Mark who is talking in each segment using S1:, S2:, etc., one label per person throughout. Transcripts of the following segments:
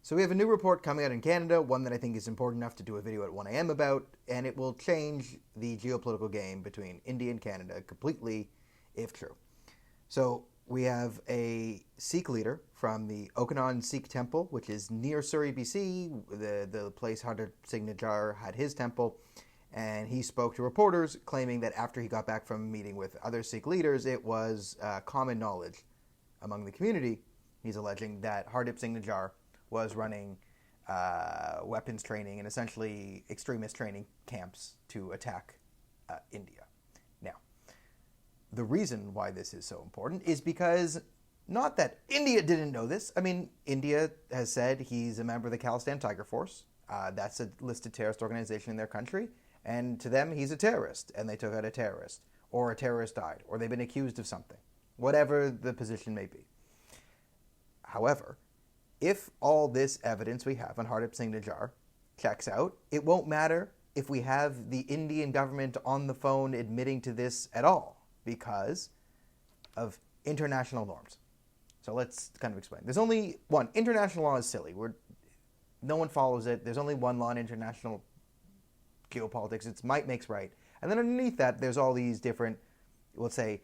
S1: So we have a new report coming out in Canada, one that I think is important enough to do a video at 1 a.m. about, and it will change the geopolitical game between India and Canada completely, if true. So we have a Sikh leader from the Okanagan Sikh Temple, which is near Surrey, BC, the place Hardeep Singh Nijjar had his temple, and he spoke to reporters claiming that after he got back from meeting with other Sikh leaders, it was common knowledge among the community, he's alleging, that Hardeep Singh Nijjar was running weapons training and essentially extremist training camps to attack India. Now, the reason why this is so important is because not that India didn't know this. I mean, India has said he's a member of the Khalistani Tiger Force. That's a listed terrorist organization in their country. And to them, he's a terrorist, and they took out a terrorist, or a terrorist died, or they've been accused of something, whatever the position may be. However, if all this evidence we have on Hardeep Singh Nijjar checks out, it won't matter if we have the Indian government on the phone admitting to this at all, because of international norms. So let's kind of explain. There's only one. International law is silly. No one follows it. There's only one law in international geopolitics. It's might makes right. And then underneath that, there's all these different, let's say,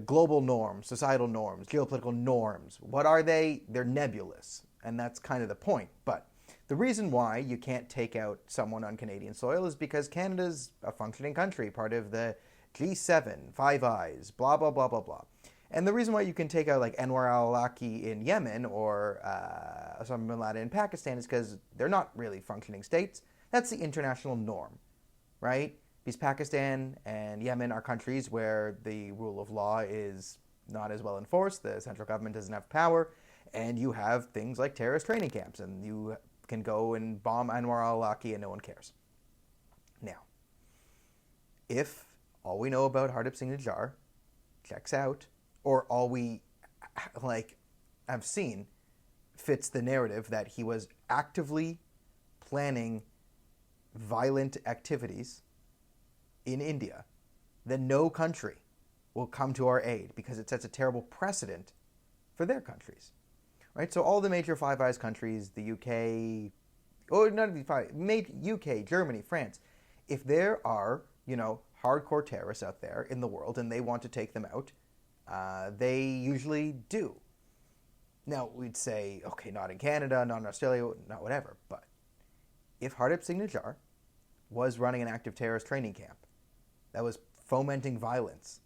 S1: global norms, societal norms, geopolitical norms. What are they? They're nebulous. And that's kind of the point. But the reason why you can't take out someone on Canadian soil is because Canada's a functioning country, part of the G7, Five Eyes, blah, blah, blah, blah, blah. And the reason why you can take out like Anwar al-Awlaki in Yemen or Osama bin Laden in Pakistan is because they're not really functioning states. That's the international norm, right? Because Pakistan and Yemen are countries where the rule of law is not as well enforced, the central government doesn't have power, and you have things like terrorist training camps, and you can go and bomb Anwar al-Awlaki and no one cares. Now, if all we know about Hardeep Singh Nijjar checks out, or all we have seen fits the narrative that he was actively planning violent activities in India, then no country will come to our aid because it sets a terrible precedent for their countries, right? So all the major Five Eyes countries, the UK, or none of the five, UK, Germany, France, if there are, hardcore terrorists out there in the world and they want to take them out, they usually do. Now, we'd say, okay, not in Canada, not in Australia, not whatever, but if Hardeep Singh Nijjar was running an active terrorist training camp that was fomenting violence,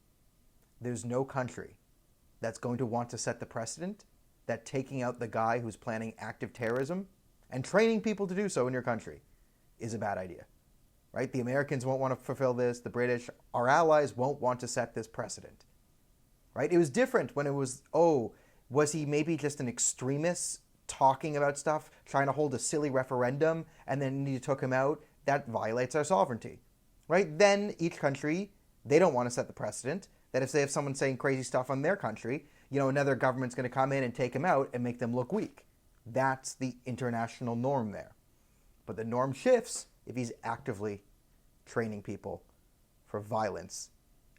S1: there's no country that's going to want to set the precedent that taking out the guy who's planning active terrorism and training people to do so in your country is a bad idea, right? The Americans won't want to fulfill this. The British, our allies, won't want to set this precedent, right? It was different when it was, was he maybe just an extremist talking about stuff, trying to hold a silly referendum, and then you took him out? That violates our sovereignty, right? Then each country, they don't want to set the precedent that if they have someone saying crazy stuff on their country, another government's going to come in and take him out and make them look weak. That's the international norm there. But the norm shifts if he's actively training people for violence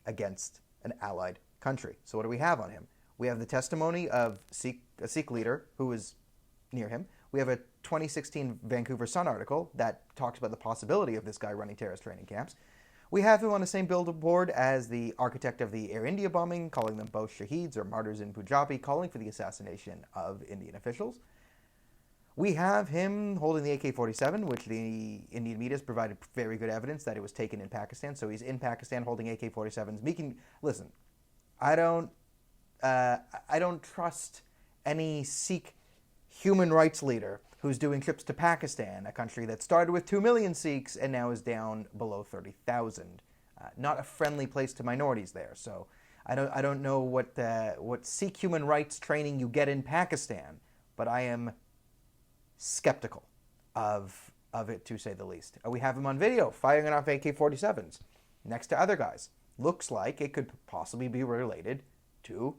S1: against an allied country. So what do we have on him? We have the testimony of a Sikh leader who was near him. We have a 2016 Vancouver Sun article that talks about the possibility of this guy running terrorist training camps. We have him on the same billboard as the architect of the Air India bombing, calling them both shaheeds or martyrs in Punjabi, calling for the assassination of Indian officials. We have him holding the AK-47, which the Indian media has provided very good evidence that it was taken in Pakistan. So he's in Pakistan holding AK-47s. Listen, I don't trust any Sikh human rights leader who's doing trips to Pakistan, a country that started with 2 million Sikhs and now is down below 30,000. Not a friendly place to minorities there. So I don't know what Sikh human rights training you get in Pakistan, but I am skeptical of it, to say the least. We have him on video firing off AK-47s next to other guys. Looks like it could possibly be related to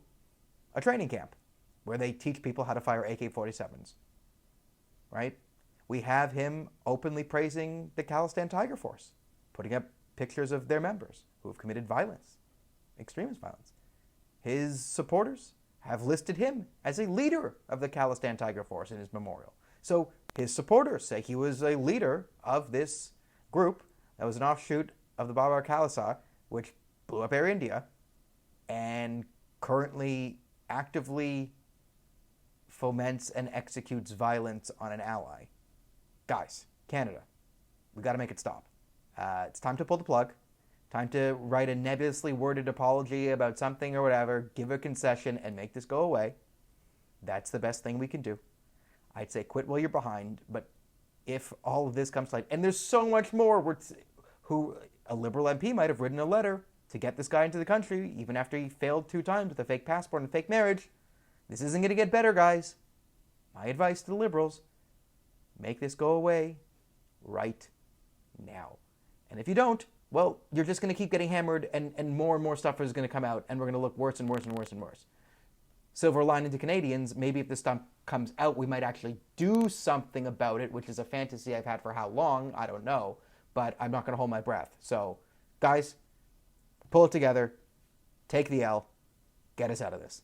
S1: a training camp where they teach people how to fire AK-47s, right? We have him openly praising the Khalistani Tiger Force, putting up pictures of their members who have committed violence, extremist violence. His supporters have listed him as a leader of the Khalistani Tiger Force in his memorial. So his supporters say he was a leader of this group that was an offshoot of the Babar Khalsa, which blew up Air India, and currently actively foments and executes violence on an ally. Guys, Canada, we got to make it stop. It's time to pull the plug. Time to write a nebulously worded apology about something or whatever, give a concession, and make this go away. That's the best thing we can do. I'd say quit while you're behind, but if all of this comes to light, and there's so much more, who a Liberal MP might have written a letter to get this guy into the country, even after he failed 2 times with a fake passport and fake marriage. This isn't going to get better, guys. My advice to the Liberals, make this go away right now. And if you don't, well, you're just going to keep getting hammered, and more stuff is going to come out, and we're going to look worse and worse and worse and worse. Silver lining to Canadians, maybe if this stuff comes out, we might actually do something about it, which is a fantasy I've had for how long, I don't know, but I'm not going to hold my breath. So, guys, pull it together, take the L, get us out of this.